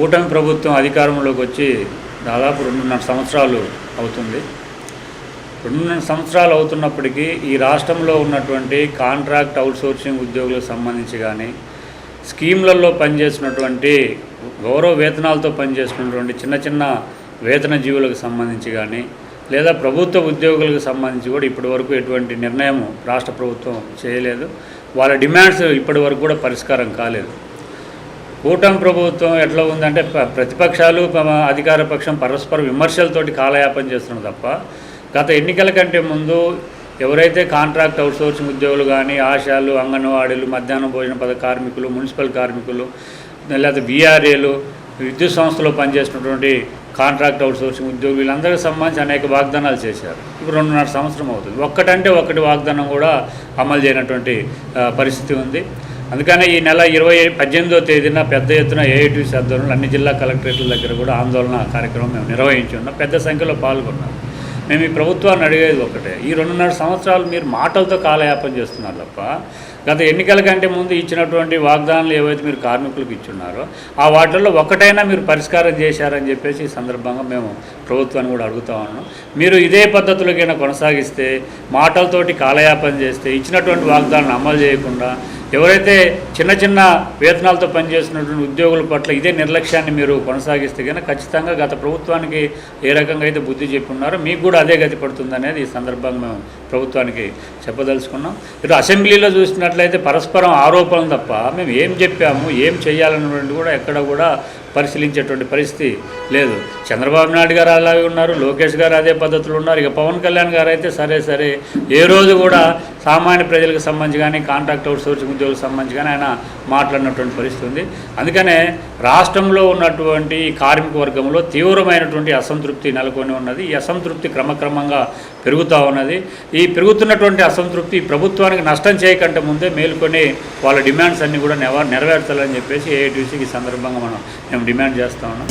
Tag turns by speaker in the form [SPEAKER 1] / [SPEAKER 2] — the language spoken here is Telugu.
[SPEAKER 1] కూటమి ప్రభుత్వం అధికారంలోకి వచ్చి దాదాపు 2.5 సంవత్సరాలు అవుతుంది. 2.5 సంవత్సరాలు అవుతున్నప్పటికీ ఈ రాష్ట్రంలో ఉన్నటువంటి కాంట్రాక్ట్ అవుట్సోర్సింగ్ ఉద్యోగులకు సంబంధించి కానీ, స్కీమ్లలో పనిచేసినటువంటి గౌరవ వేతనాలతో పనిచేస్తున్నటువంటి చిన్న చిన్న వేతన జీవులకు సంబంధించి కానీ, లేదా ప్రభుత్వ ఉద్యోగులకు సంబంధించి కూడా ఇప్పటివరకు ఎటువంటి నిర్ణయం రాష్ట్ర ప్రభుత్వం చేయలేదు. వాళ్ళ డిమాండ్స్ ఇప్పటివరకు కూడా పరిష్కారం కాలేదు. కూటమి ప్రభుత్వం ఎట్లా ఉందంటే ప్రతిపక్షాలు అధికార పక్షం పరస్పర విమర్శలతోటి కాలయాపన చేస్తున్నారు తప్ప, గత ఎన్నికల కంటే ముందు ఎవరైతే కాంట్రాక్ట్ అవుట్సోర్సింగ్ ఉద్యోగులు కానీ, ఆశాలు, అంగన్వాడీలు, మధ్యాహ్న భోజన పథక కార్మికులు, మున్సిపల్ కార్మికులు, లేదా బీఆర్ఏలు, విద్యుత్ సంస్థలో పనిచేసినటువంటి కాంట్రాక్ట్ అవుట్సోర్సింగ్ ఉద్యోగులు వీళ్ళందరికీ సంబంధించి అనేక వాగ్దానాలు చేశారు. ఇప్పుడు 2.5 సంవత్సరం అవుతుంది. ఒక్కటంటే ఒకటి వాగ్దానం కూడా అమలు చేయనటువంటి పరిస్థితి ఉంది. అందుకనే ఈ నెల 18వ తేదీన పెద్ద ఎత్తున ఏఐటీసీ ఆధ్వర్యంలో అన్ని జిల్లా కలెక్టరేట్ల దగ్గర కూడా ఆందోళన కార్యక్రమం మేము నిర్వహించి ఉన్నాం. పెద్ద సంఖ్యలో పాల్గొన్నాం. మేము ఈ ప్రభుత్వాన్ని అడిగేది ఒకటే, ఈ 2.5 సంవత్సరాలు మీరు మాటలతో కాలయాపన చేస్తున్నారు తప్ప, గత ఎన్నికల కంటే ముందు ఇచ్చినటువంటి వాగ్దానాలు ఏవైతే మీరు కార్మికులకు ఇచ్చున్నారో ఆ వాటిల్లో ఒకటైనా మీరు పరిష్కారం చేశారని చెప్పేసి ఈ సందర్భంగా మేము ప్రభుత్వాన్ని కూడా అడుగుతా ఉన్నాం. మీరు ఇదే పద్ధతులకైనా కొనసాగిస్తే, మాటలతోటి కాలయాపన చేస్తే, ఇచ్చినటువంటి వాగ్దానాలను అమలు చేయకుండా ఎవరైతే చిన్న చిన్న వేతనాలతో పనిచేస్తున్నటువంటి ఉద్యోగుల పట్ల ఇదే నిర్లక్ష్యాన్ని మీరు కొనసాగిస్తే కనుక ఖచ్చితంగా గత ప్రభుత్వానికి ఏ రకంగా అయితే బుద్ధి చెప్పి ఉన్నారో మీకు కూడా అదే గతి పడుతుంది అనేది ఈ సందర్భంగా మేము ప్రభుత్వానికి చెప్పదలుచుకున్నాం. ఇటు అసెంబ్లీలో చూసినట్లయితే పరస్పరం ఆరోపణలు తప్ప మేము ఏం చెప్పాము, ఏం చేయాలన్నటువంటి కూడా ఎక్కడ కూడా పరిశీలించేటువంటి పరిస్థితి లేదు. చంద్రబాబు నాయుడు గారు అలాగే ఉన్నారు, లోకేష్ గారు అదే పద్ధతులు ఉన్నారు. ఇక పవన్ కళ్యాణ్ గారు అయితే సరే ఏ రోజు కూడా సామాన్య ప్రజలకు సంబంధించి కానీ, కాంట్రాక్ట్ అవుట్సోర్సింగ్ ఉద్యోగులకు సంబంధించి కానీ ఆయన మాట్లాడినటువంటి పరిస్థితి ఉంది. అందుకనే రాష్ట్రంలో ఉన్నటువంటి కార్మిక వర్గంలో తీవ్రమైనటువంటి అసంతృప్తి నెలకొని ఉన్నది. ఈ అసంతృప్తి క్రమక్రమంగా పెరుగుతూ ఉన్నది. ఈ పెరుగుతున్నటువంటి అసంతృప్తి ప్రభుత్వానికి నష్టం చేయకంటే ముందే మేలుకొని వాళ్ళ డిమాండ్స్ అన్నీ కూడా నెరవేర్చాలని చెప్పేసి ఏఐటీసీకి ఈ సందర్భంగా మేము డిమాండ్ చేస్తూ ఉన్నాం.